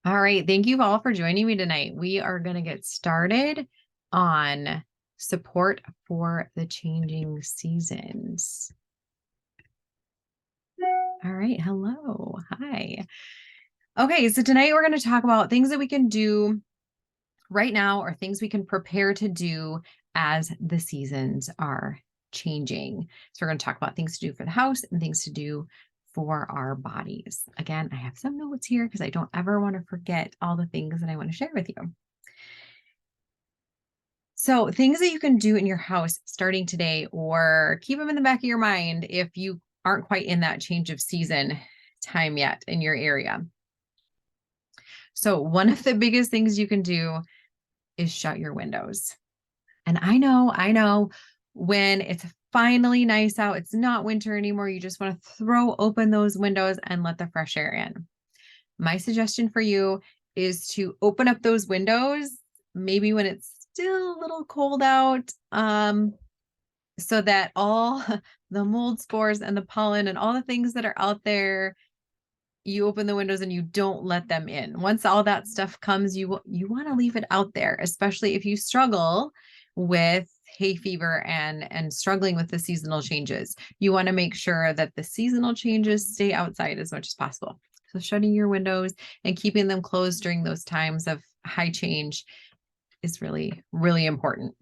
All right. Thank you all for joining me tonight. We are going to get started on support for the changing seasons. All right. Hello. Hi. Okay. So tonight we're going to talk about things that we can do right now or things we can prepare to do as the seasons are changing. So we're going to talk about things to do for the house and things to do for our bodies. Again, I have some notes here because I don't ever want to forget all the things that I want to share with you. So things that you can do in your house starting today, or keep them in the back of your mind if you aren't quite in that change of season time yet in your area. So one of the biggest things you can do is shut your windows. And I know when it's finally nice out, it's not winter anymore, you just want to throw open those windows and let the fresh air in. My suggestion for you is to open up those windows, maybe when it's still a little cold out, so that all the mold spores and the pollen and all the things that are out there, you open the windows and you don't let them in. Once all that stuff comes, you want to leave it out there, especially if you struggle with hay fever and struggling with the seasonal changes. You want to make sure that the seasonal changes stay outside as much as possible. So shutting your windows and keeping them closed during those times of high change is really, really important.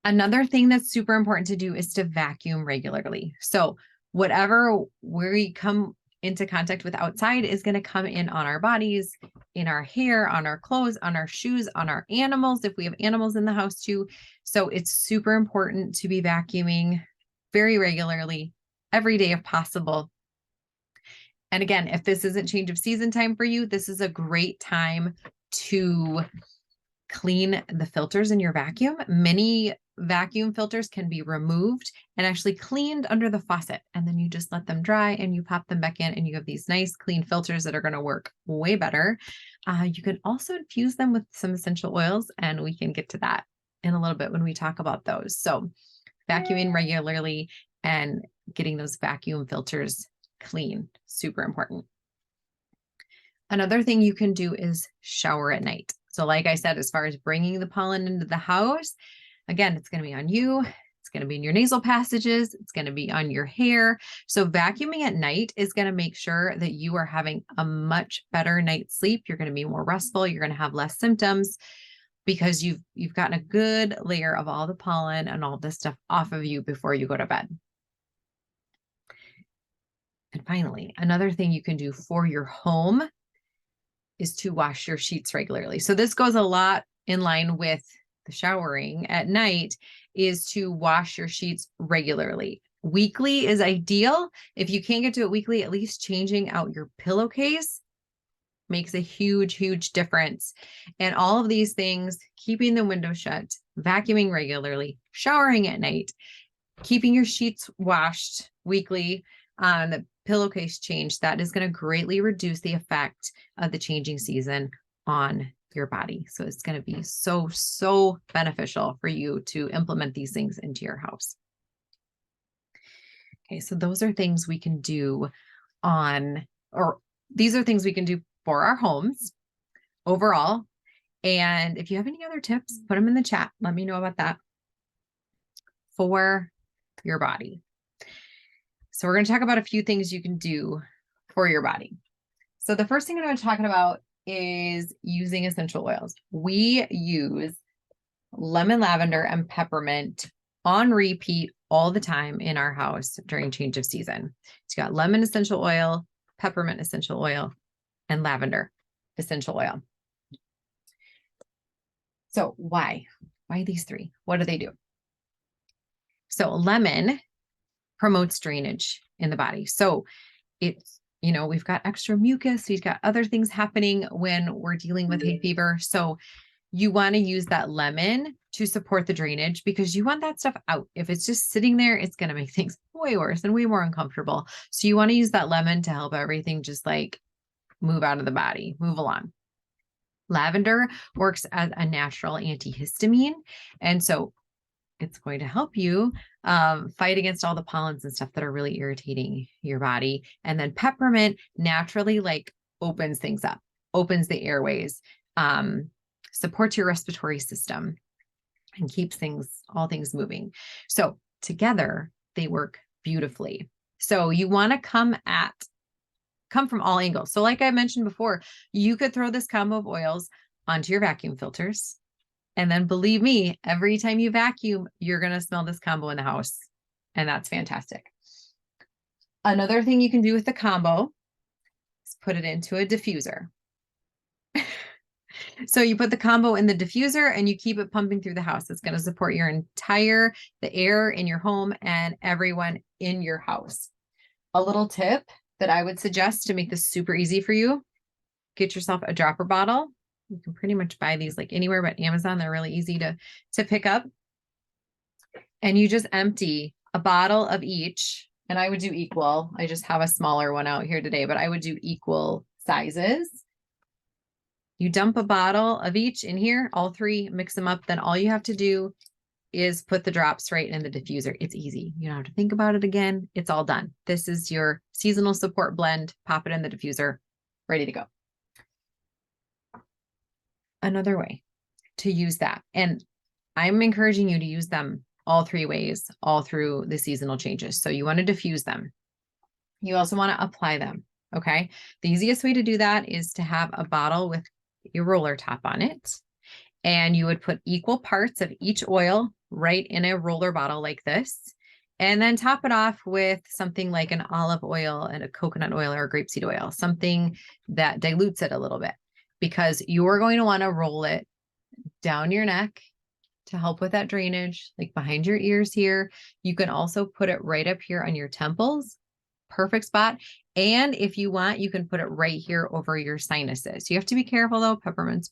Another thing that's super important to do is to vacuum regularly. So whatever we come into contact with outside is going to come in on our bodies, in our hair, on our clothes, on our shoes, on our animals, if we have animals in the house too. So it's super important to be vacuuming very regularly, every day if possible. And again, if this isn't change of season time for you, this is a great time to clean the filters in your vacuum. Many vacuum filters can be removed and actually cleaned under the faucet. And then you just let them dry and you pop them back in and you have these nice clean filters that are going to work way better. You can also infuse them with some essential oils, and we can get to that in a little bit when we talk about those. So vacuuming regularly and getting those vacuum filters clean, super important. Another thing you can do is shower at night. So like I said, as far as bringing the pollen into the house, again, it's going to be on you. It's going to be in your nasal passages. It's going to be on your hair. So vacuuming at night is going to make sure that you are having a much better night's sleep. You're going to be more restful. You're going to have less symptoms because you've gotten a good layer of all the pollen and all this stuff off of you before you go to bed. And finally, another thing you can do for your home is to wash your sheets regularly. So this goes a lot in line with the showering at night, is to wash your sheets regularly. Weekly is ideal. If you can't get to it weekly, at least changing out your pillowcase makes a huge, huge difference. And all of these things, keeping the window shut, vacuuming regularly, showering at night, keeping your sheets washed weekly, the pillowcase change, that is going to greatly reduce the effect of the changing season on your body. So it's going to be so, so beneficial for you to implement these things into your house. Okay, so those are things we can do these are things we can do for our homes overall. And if you have any other tips, put them in the chat. Let me know about that for your body. So we're going to talk about a few things you can do for your body. So the first thing I'm going to talk about is using essential oils. We use lemon, lavender, and peppermint on repeat all the time in our house during change of season. It's got lemon essential oil, peppermint essential oil, and lavender essential oil. So why? Why these three? What do they do? So lemon promotes drainage in the body. So it's, we've got extra mucus, we've got other things happening when we're dealing with hay fever. So you want to use that lemon to support the drainage because you want that stuff out. If it's just sitting there, it's going to make things way worse and way more uncomfortable. So you want to use that lemon to help everything just like move out of the body, move along. Lavender works as a natural antihistamine. And so it's going to help you fight against all the pollens and stuff that are really irritating your body. And then peppermint naturally like opens things up, opens the airways, supports your respiratory system, and keeps all things moving. So together they work beautifully. So you want to come from all angles. So like I mentioned before, you could throw this combo of oils onto your vacuum filters. And then believe me, every time you vacuum, you're going to smell this combo in the house. And that's fantastic. Another thing you can do with the combo is put it into a diffuser. So you put the combo in the diffuser and you keep it pumping through the house. It's going to support the air in your home and everyone in your house. A little tip that I would suggest to make this super easy for you, get yourself a dropper bottle. You can pretty much buy these like anywhere but Amazon. They're really easy to pick up. And you just empty a bottle of each. And I would do equal. I just have a smaller one out here today, but I would do equal sizes. You dump a bottle of each in here, all three, mix them up. Then all you have to do is put the drops right in the diffuser. It's easy. You don't have to think about it again. It's all done. This is your seasonal support blend. Pop it in the diffuser, ready to go. Another way to use that. And I'm encouraging you to use them all three ways, all through the seasonal changes. So you want to diffuse them. You also want to apply them. Okay. The easiest way to do that is to have a bottle with your roller top on it. And you would put equal parts of each oil right in a roller bottle like this. And then top it off with something like an olive oil and a coconut oil or a grapeseed oil, something that dilutes it a little bit, because you're going to want to roll it down your neck to help with that drainage, like behind your ears here. You can also put it right up here on your temples. Perfect spot. And if you want, you can put it right here over your sinuses. You have to be careful though. Peppermint's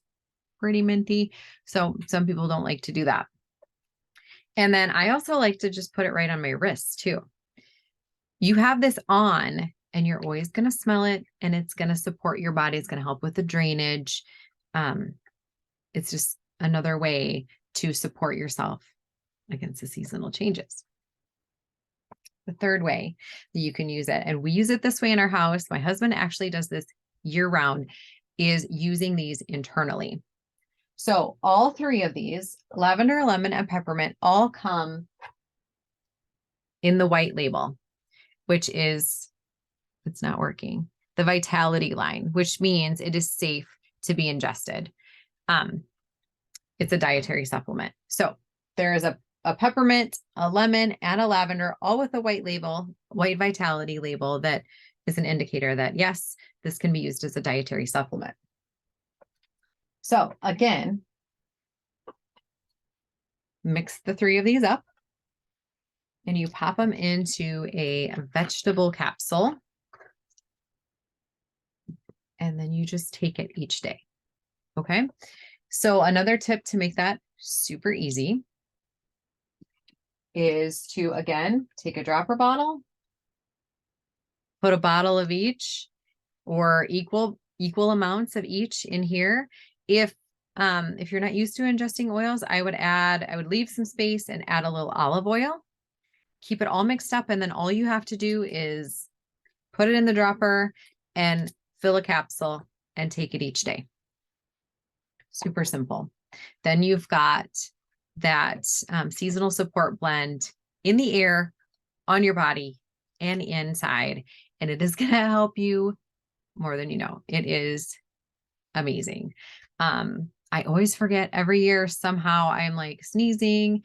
pretty minty. So some people don't like to do that. And then I also like to just put it right on my wrists too. You have this on and you're always going to smell it, and it's going to support your body. It's going to help with the drainage. It's just another way to support yourself against the seasonal changes. The third way that you can use it, and we use it this way in our house, my husband actually does this year round, is using these internally. So all three of these, lavender, lemon, and peppermint, all come in the white label, which is, it's not working, the Vitality line, which means it is safe to be ingested. It's a dietary supplement. So there is a peppermint, a lemon, and a lavender, all with a white label, white Vitality label, that is an indicator that yes, this can be used as a dietary supplement. So again, mix the three of these up and you pop them into a vegetable capsule. And then you just take it each day. Okay. So another tip to make that super easy is to, again, take a dropper bottle, put a bottle of each or equal amounts of each in here. If you're not used to ingesting oils, I would leave some space and add a little olive oil, keep it all mixed up. And then all you have to do is put it in the dropper and fill a capsule and take it each day. Super simple. Then you've got that seasonal support blend in the air, on your body, and inside. And it is going to help you more than you know. It is amazing. I always forget every year. Somehow I'm like sneezing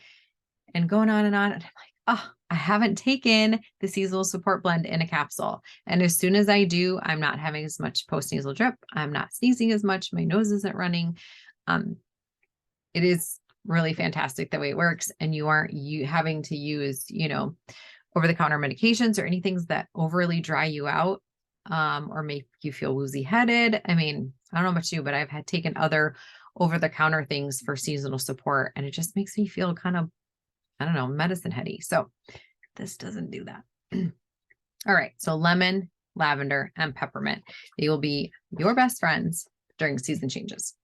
and going on. And I'm like, oh, I haven't taken the seasonal support blend in a capsule. And as soon as I do, I'm not having as much post-nasal drip. I'm not sneezing as much. My nose isn't running. It is really fantastic the way it works. And you aren't having to use, over-the-counter medications or anything that overly dry you out, or make you feel woozy headed. I mean, I don't know about you, but I've had taken other over-the-counter things for seasonal support, and it just makes me feel kind of, I don't know, medicine heady. So this doesn't do that. All right. So lemon, lavender, and peppermint. They will be your best friends during season changes.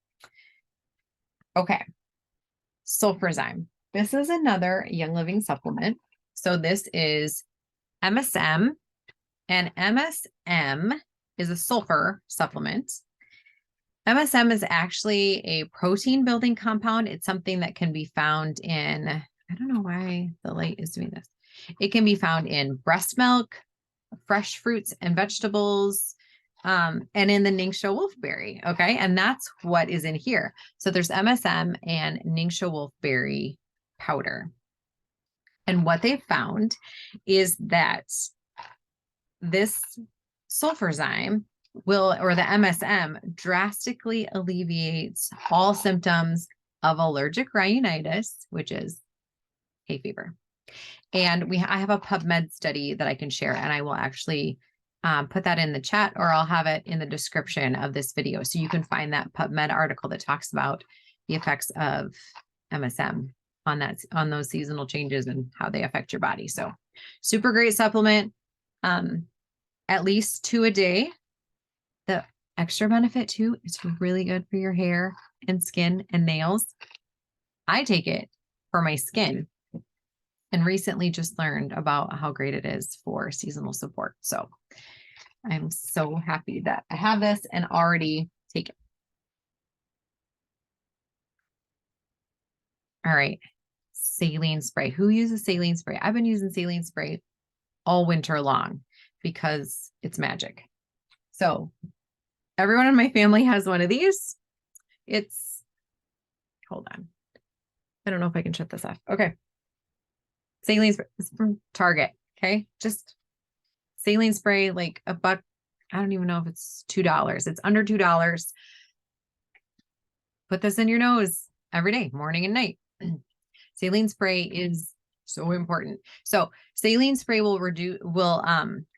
Okay. Sulfurzyme. This is another Young Living supplement. So this is MSM, and MSM is a sulfur supplement. MSM is actually a protein building compound. It's something that can be found in, I don't know why the light is doing this. It can be found in breast milk, fresh fruits and vegetables, and in the Ningxia wolfberry. Okay. And that's what is in here. So there's MSM and Ningxia wolfberry powder. And what they found is that this sulfurzyme or the MSM drastically alleviates all symptoms of allergic rhinitis, which is hay fever. And I have a PubMed study that I can share, and I will actually put that in the chat, or I'll have it in the description of this video. So you can find that PubMed article that talks about the effects of MSM on those seasonal changes and how they affect your body. So super great supplement, at least 2 a day. The extra benefit too, it's really good for your hair and skin and nails. I take it for my skin and recently just learned about how great it is for seasonal support. So I'm so happy that I have this and already take it. All right. Saline spray. Who uses saline spray? I've been using saline spray all winter long because it's magic. So everyone in my family has one of these. Hold on. I don't know if I can shut this off. Okay. Saline spray is from Target. Okay. Just saline spray, like $1. I don't even know if it's $2. It's under $2. Put this in your nose every day, morning and night. Saline spray is so important. So saline spray will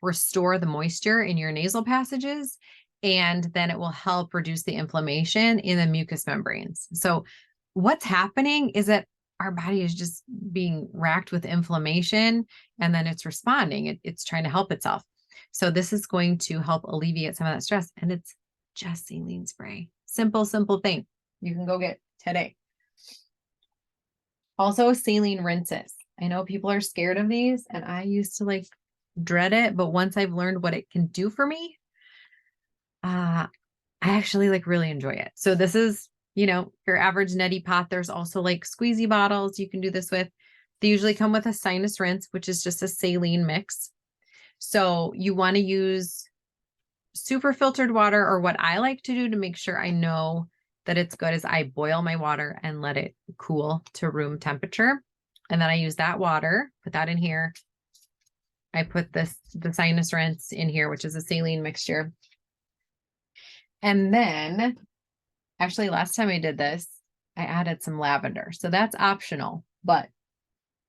restore the moisture in your nasal passages, and then it will help reduce the inflammation in the mucous membranes. So what's happening is that our body is just being racked with inflammation, and then it's responding. It's trying to help itself. So this is going to help alleviate some of that stress, and it's just saline spray. Simple thing you can go get today. Also, saline rinses. I know people are scared of these, and I used to dread it, but once I've learned what it can do for me, I actually really enjoy it. So this is, your average neti pot. There's also squeezy bottles you can do this with. They usually come with a sinus rinse, which is just a saline mix. So you want to use super filtered water, or what I like to do to make sure I know that it's good is I boil my water and let it cool to room temperature. And then I use that water, put that in here. I put the sinus rinse in here, which is a saline mixture. And then actually last time I did this, I added some lavender. So that's optional, but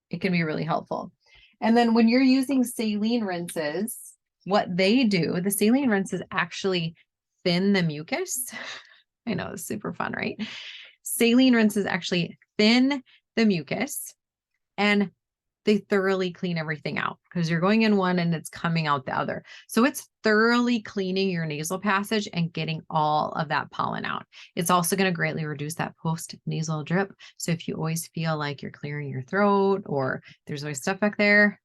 it can be really helpful. And then when you're using saline rinses, what they do, the saline rinses actually thin the mucus. I know it's super fun, right? Saline rinses actually thin the mucus, and they thoroughly clean everything out because you're going in one and it's coming out the other. So it's thoroughly cleaning your nasal passage and getting all of that pollen out. It's also going to greatly reduce that post-nasal drip. So if you always feel like you're clearing your throat or there's always stuff back there,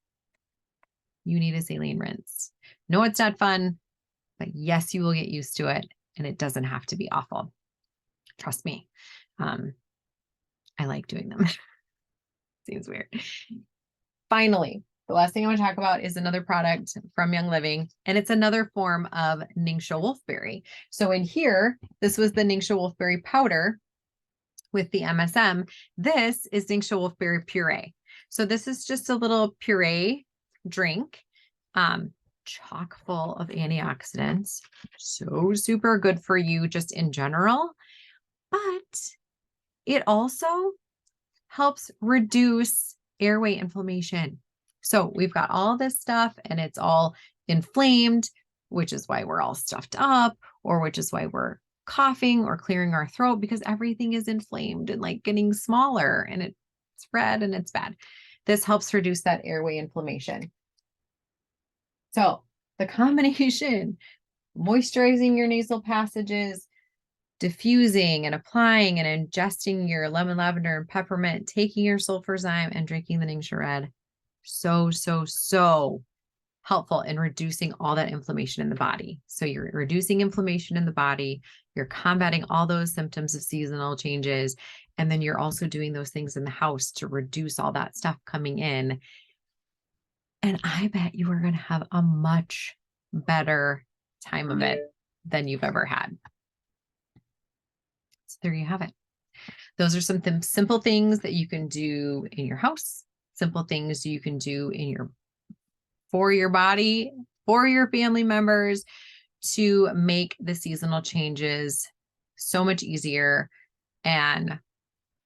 you need a saline rinse. No, it's not fun, but yes, you will get used to it, and it doesn't have to be awful. Trust me. I like doing them. Seems weird. Finally, the last thing I want to talk about is another product from Young Living, and it's another form of Ningxia wolfberry. So in here, this was the Ningxia wolfberry powder with the MSM. This is Ningxia wolfberry puree. So this is just a little puree drink, chock full of antioxidants. So super good for you just in general, but it also helps reduce airway inflammation. So we've got all this stuff and it's all inflamed, which is why we're all stuffed up, or which is why we're coughing or clearing our throat, because everything is inflamed and getting smaller, and it's red and it's bad. This helps reduce that airway inflammation. So the combination, moisturizing your nasal passages, diffusing and applying and ingesting your lemon, lavender, and peppermint, taking your sulfurzyme and drinking the Ningxia Red. So helpful in reducing all that inflammation in the body. So you're reducing inflammation in the body, you're combating all those symptoms of seasonal changes, and then you're also doing those things in the house to reduce all that stuff coming in. And I bet you are going to have a much better time of it than you've ever had. So there you have it. Those are some simple things that you can do in your house, simple things you can do for your body, for your family members, to make the seasonal changes so much easier and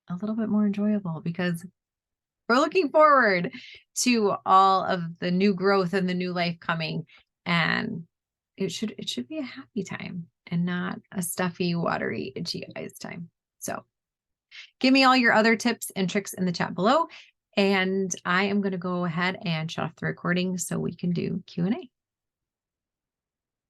a little bit more enjoyable, because we're looking forward to all of the new growth and the new life coming. And it should be a happy time and not a stuffy, watery, itchy eyes time. So give me all your other tips and tricks in the chat below. And I am going to go ahead and shut off the recording so we can do Q&A.